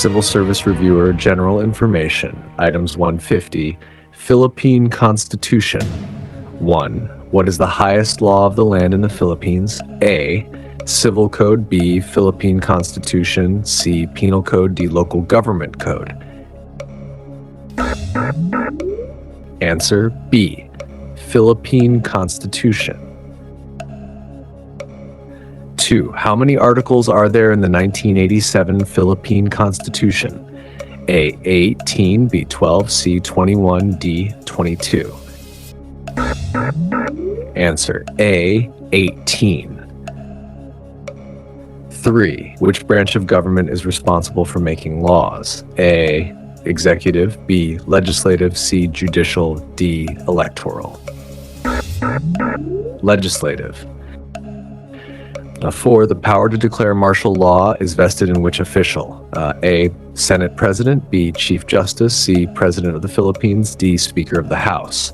Civil Service Reviewer, General Information, Items 150, Philippine Constitution. 1. What is the highest law of the land in the Philippines? A. Civil Code. B. Philippine Constitution. C. Penal Code. D. Local Government Code. Answer B. Philippine Constitution. 2. How many articles are there in the 1987 Philippine Constitution? A. 18, B. 12, C. 21, D. 22. Answer A. 18. 3. Which branch of government is responsible for making laws? A. Executive. B. Legislative. C. Judicial. D. Electoral. Legislative. 4. The power to declare martial law is vested in which official? A. Senate President. B. Chief Justice. C. President of the Philippines. D. Speaker of the House.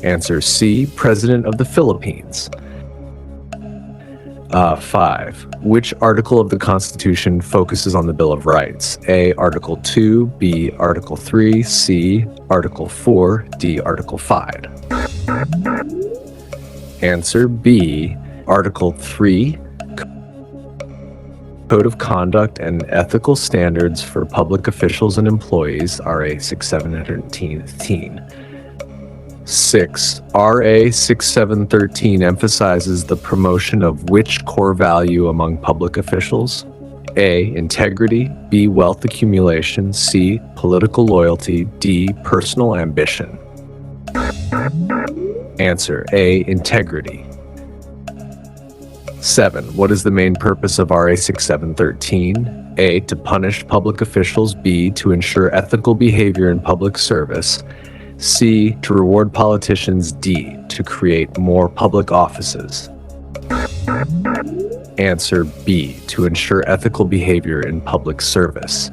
Answer C. President of the Philippines. 5. Which article of the Constitution focuses on the Bill of Rights? A. Article 2. B. Article 3. C. Article 4. D. Article 5. Answer B. Article 3. Code of Conduct and Ethical Standards for Public Officials and Employees, RA 6713. 6. RA 6713 emphasizes the promotion of which core value among public officials? A. Integrity. B. Wealth accumulation. C. Political loyalty. D. Personal ambition. Answer A. Integrity. 7. What is the main purpose of RA 6713? A. To punish public officials. B. To ensure ethical behavior in public service. C. To reward politicians. D. To create more public offices. Answer B. To ensure ethical behavior in public service.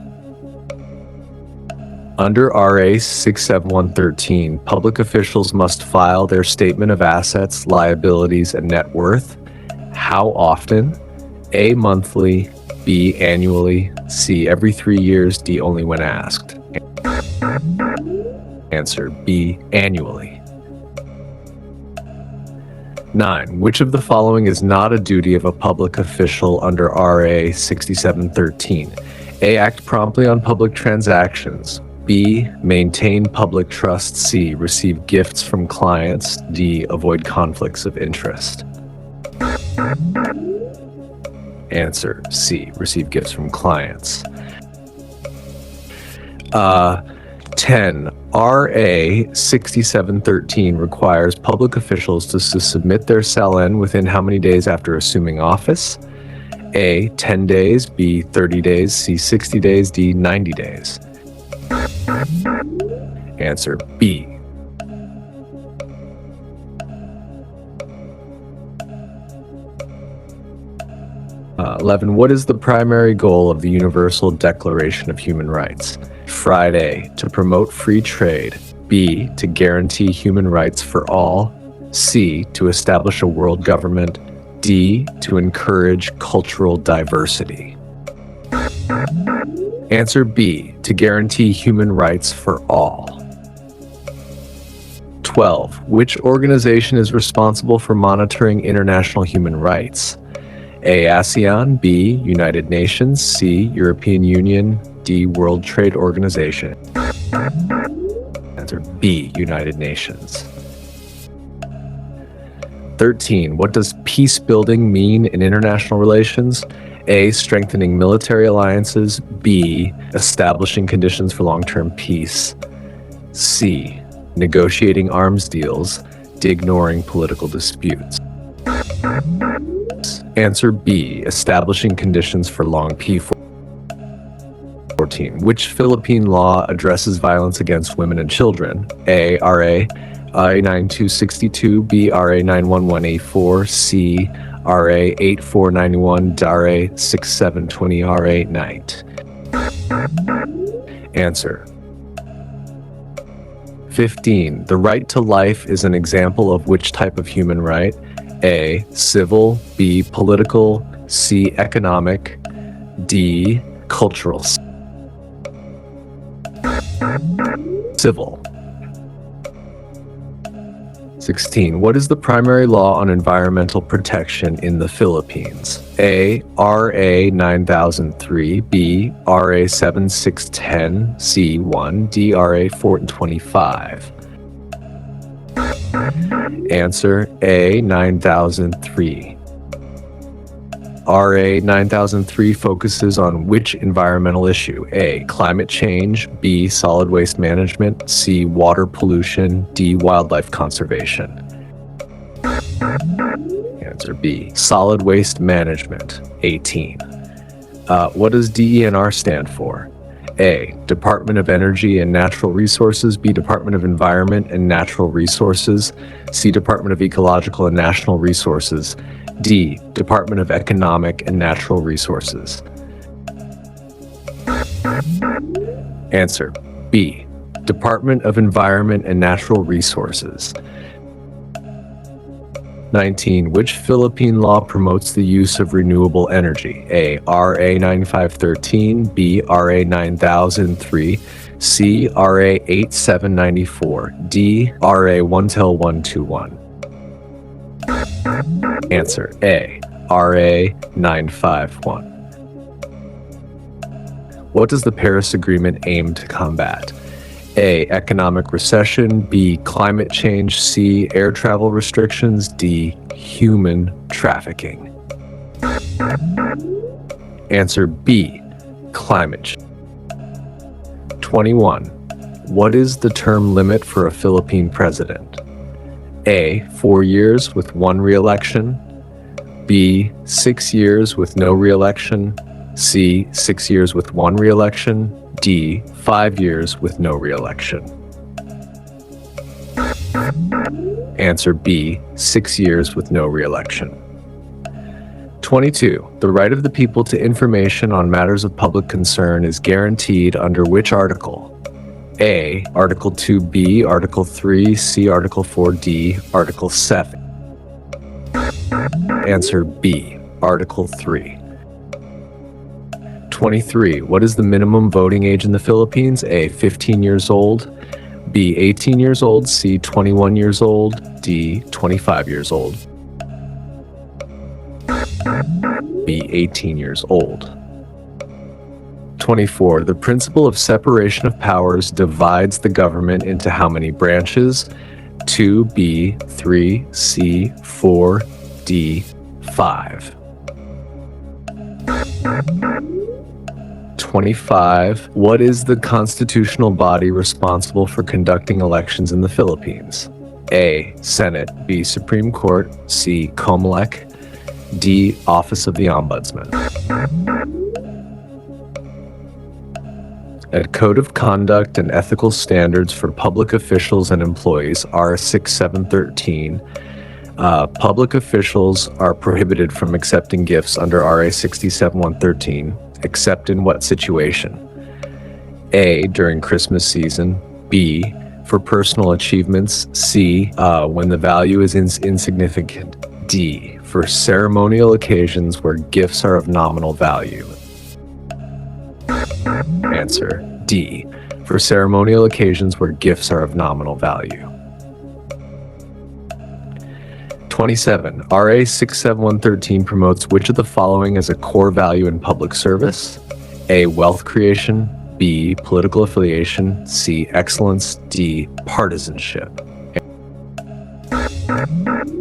Under RA 67113, public officials must file their statement of assets, liabilities, and net worth. How often? A. Monthly. B. Annually. C. Every 3 years. D. Only when asked. Answer B. Annually. 9. Which of the following is not a duty of a public official under RA 6713? A. Act promptly on public transactions. B. Maintain public trust. C. Receive gifts from clients. D. Avoid conflicts of interest. Answer C. Receive gifts from clients. 10. RA 6713 requires public officials to submit their SLN within how many days after assuming office? A. 10 days. B. 30 days. C. 60 days. D. 90 days. Answer B. 11. What is the primary goal of the Universal Declaration of Human Rights? Friday, to promote free trade. B, to guarantee human rights for all. C, to establish a world government. D, to encourage cultural diversity. Answer B, to guarantee human rights for all. 12. Which organization is responsible for monitoring international human rights? A. ASEAN. B. United Nations. C. European Union. D. World Trade Organization. Answer B. United Nations. 13. What does peace building mean in international relations? A. Strengthening military alliances. B. Establishing conditions for long-term peace. C. Negotiating arms deals. D. Ignoring political disputes. Answer B. Establishing conditions for long peace. 14. Which Philippine law addresses violence against women and children? A. RA 9262. B. RA 91184. C. RA 8491. D. RA 6720. RA Knight. Answer 15. The right to life is an example of which type of human right? A. Civil. B. Political. C. Economic. D. cultural, civil. 16. What is the primary law on environmental protection in the Philippines? A. RA 9003, B. RA 7610, C. 1, D. RA 425. Answer A. 9003. RA 9003 focuses on which environmental issue? A. Climate change, B. Solid waste management, C. Water pollution, D. Wildlife conservation. Answer B. Solid waste management. 18. What does DENR stand for? A. Department of Energy and Natural Resources, B. Department of Environment and Natural Resources, C. Department of Ecological and National Resources, D. Department of Economic and Natural Resources. Answer B. Department of Environment and Natural Resources. 19. Which Philippine law promotes the use of renewable energy? A. RA 9513, B. RA 9003, C. RA 8794, D. RA 12121. Answer A. RA 951. What does the Paris Agreement aim to combat? A. Economic recession, B. Climate change, C. Air travel restrictions, D. Human trafficking. Answer B. Climate change. 21. What is the term limit for a Philippine president? A. 4 years with 1 re-election, B. 6 years with no re-election, C. 6 years with 1 re-election, D. 5 years with no re-election. Answer B. 6 years with no re-election. 22. The right of the people to information on matters of public concern is guaranteed under which article? A. Article 2B, Article 3, C. Article 4D, Article 7. Answer B. Article 3. 23. What is the minimum voting age in the Philippines? A. 15 years old, B. 18 years old, C. 21 years old, D. 25 years old. B. 18 years old. 24. The principle of separation of powers divides the government into how many branches? 2, B, 3, C, 4, D, 5. 25. What is the constitutional body responsible for conducting elections in the Philippines? A. Senate, B. Supreme Court, C. COMELEC, D. Office of the Ombudsman. A Code of Conduct and Ethical Standards for Public Officials and Employees, R. 6713. Public officials are prohibited from accepting gifts under RA 67113, except in what situation? A. During Christmas season, B. For personal achievements, C. When the value is insignificant, D. For ceremonial occasions where gifts are of nominal value. Answer D. For ceremonial occasions where gifts are of nominal value. 27. RA 67113 promotes which of the following as a core value in public service? A. Wealth creation, B. Political affiliation, C. Excellence, D. Partisanship.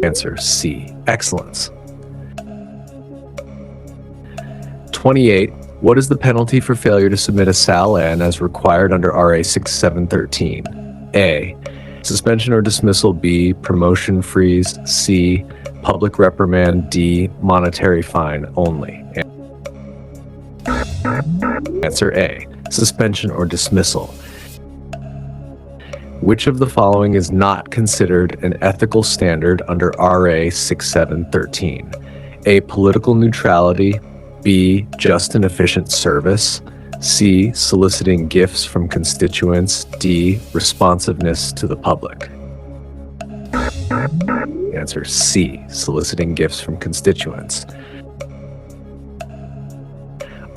Answer C. Excellence. 28. What is the penalty for failure to submit a SAL-N as required under RA 6713? A. Suspension or dismissal, B. Promotion freeze, C. Public reprimand, D. Monetary fine only. Answer A. Suspension or dismissal. Which of the following is not considered an ethical standard under RA 6713? A. Political neutrality, B. Just and efficient service, C. Soliciting gifts from constituents, D. Responsiveness to the public. Answer C. Soliciting gifts from constituents.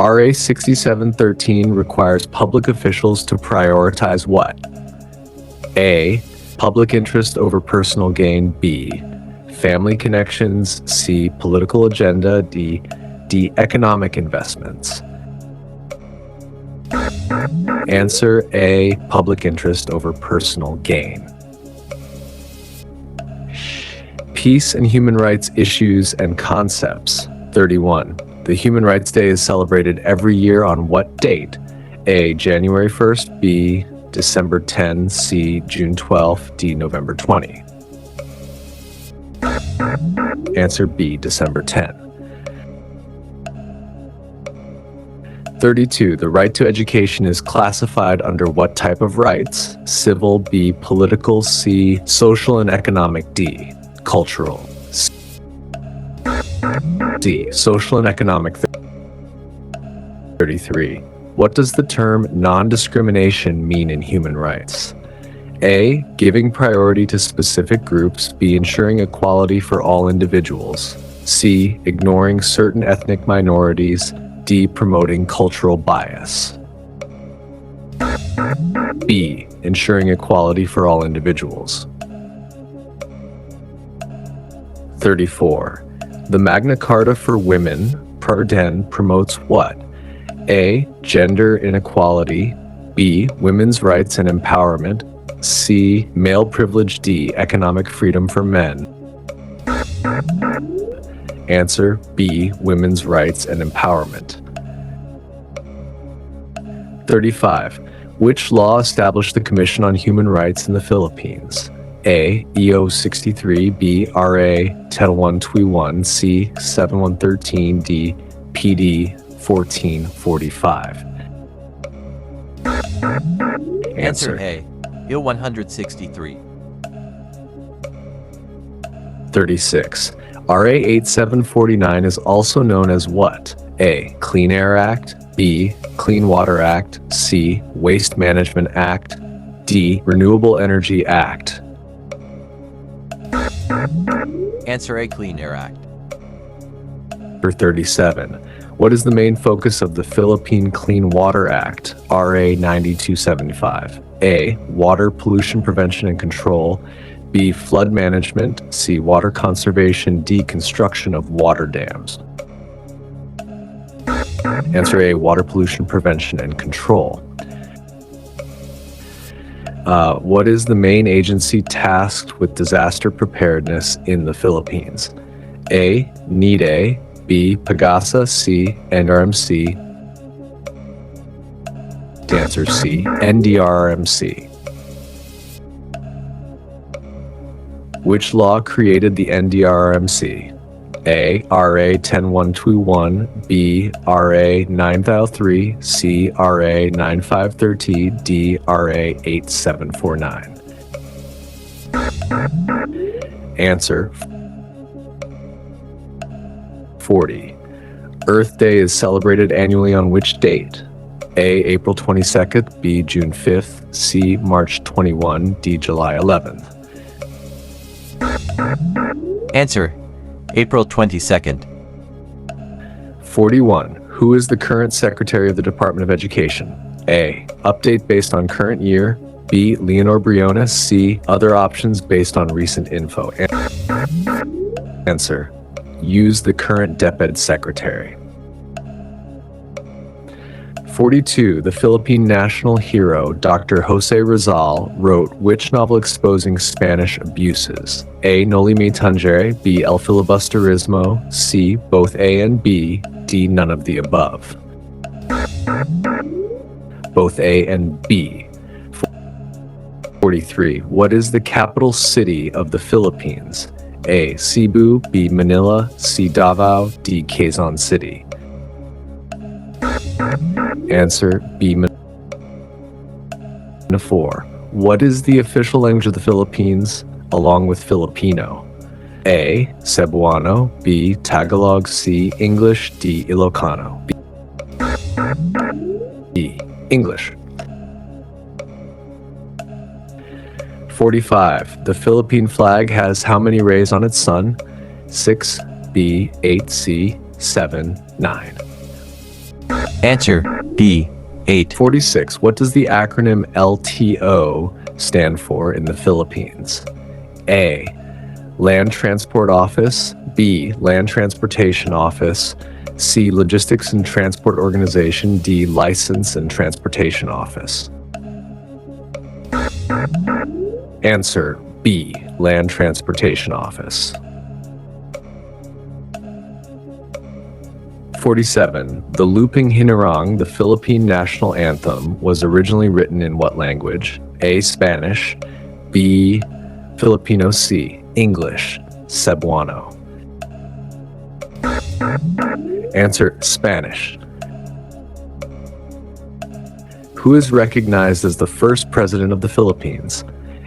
RA 6713 requires public officials to prioritize what? A. Public interest over personal gain. B. Family connections. C. Political agenda. D. Economic investments. Answer A. Public interest over personal gain. Peace and human rights issues and concepts. 31. The Human Rights Day is celebrated every year on what date? A. January 1st. B. December 10. C. June 12. D. November 20. Answer B. December 10. 32. The right to education is classified under what type of rights? Civil. B. Political. C. Social and economic. D. Cultural. D. Social and economic. 33. What does the term non-discrimination mean in human rights? A. Giving priority to specific groups. B. Ensuring equality for all individuals. C. Ignoring certain ethnic minorities. D. Promoting cultural bias. B. Ensuring equality for all individuals. 34. The Magna Carta for women, promotes what? A. Gender inequality. B. Women's rights and empowerment. C. Male privilege. D. Economic freedom for men. Answer B. Women's rights and empowerment. 35. Which law established the Commission on Human Rights in the Philippines? A. EO 63. B. RA 10121. C. 7113. D. PD 1445. Answer A. EO 163. 36. RA 8749 is also known as what? A. Clean Air Act. B. Clean Water Act. C. Waste Management Act. D. Renewable Energy Act. Answer A. Clean Air Act. For 37. What is the main focus of the Philippine Clean Water Act, RA 9275? A. Water pollution prevention and control. B. Flood management. C. Water conservation. D. Construction of water dams. Answer A. Water pollution prevention and control. What is the main agency tasked with disaster preparedness in the Philippines? A. NIDE. B. PAGASA. C. NRMC. Answer C. NDRRMC. Which law created the NDRRMC? A. RA 10121. B. RA 9003. C. RA 9530. D. RA 8749. Answer 40. Earth Day is celebrated annually on which date? A. April 22nd. B. June 5th. C. March 21. D. July 11th. Answer April 22nd. 41. Who is the current Secretary of the Department of Education? A. Update based on current year. B. Leonor Briones. C. Other options based on recent info. Answer. Use the current DepEd Secretary. 42. The Philippine national hero, Dr. Jose Rizal, wrote which novel exposing Spanish abuses? A. Noli Me Tangere. B. El Filibusterismo. C. Both A and B. D. None of the above. Both A and B. 43. What is the capital city of the Philippines? A. Cebu. B. Manila. C. Davao. D. Quezon City. Answer B. Manila. 4. What is the official language of the Philippines along with Filipino? A. Cebuano. B. Tagalog. C. English. D. Ilocano. B. English. 45. The Philippine flag has how many rays on its sun? 6. B. 8. C. 7. 9. Answer B. 8. 46. What does the acronym LTO stand for in the Philippines? A. Land Transport Office. B. Land Transportation Office. C. Logistics and Transport Organization. D. License and Transportation Office. Answer B. Land Transportation Office. 47. The Lupang Hinirang, the Philippine national anthem, was originally written in what language? A. Spanish. B. Filipino. C. English. Cebuano. Answer Spanish. Who is recognized as the first president of the Philippines?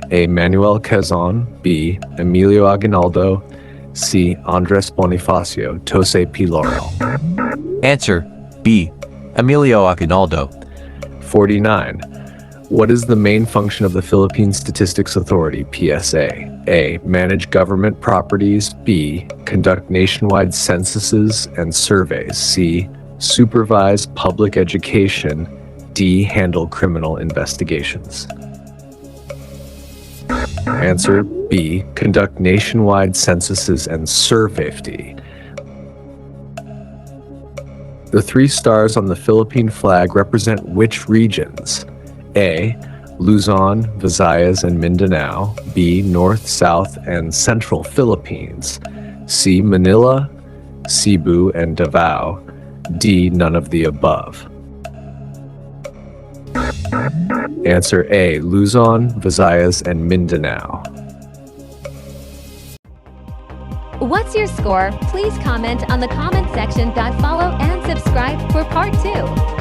A. Manuel Quezon. B. Emilio Aguinaldo. C. Andres Bonifacio Tose P. Laurel. Answer B. Emilio Aguinaldo. 49. What is the main function of the Philippine Statistics Authority, PSA? A. Manage government properties. B. Conduct nationwide censuses and surveys. C. Supervise public education. D. Handle criminal investigations. Answer B. Conduct nationwide censuses and survey. The 3 stars on the Philippine flag represent which regions? A. Luzon, Visayas, and Mindanao. B. North, South, and Central Philippines. C. Manila, Cebu, and Davao. D. None of the above. Answer A. Luzon, Visayas, and Mindanao. What's your score? Please comment on the comment section. Follow and subscribe for part 2.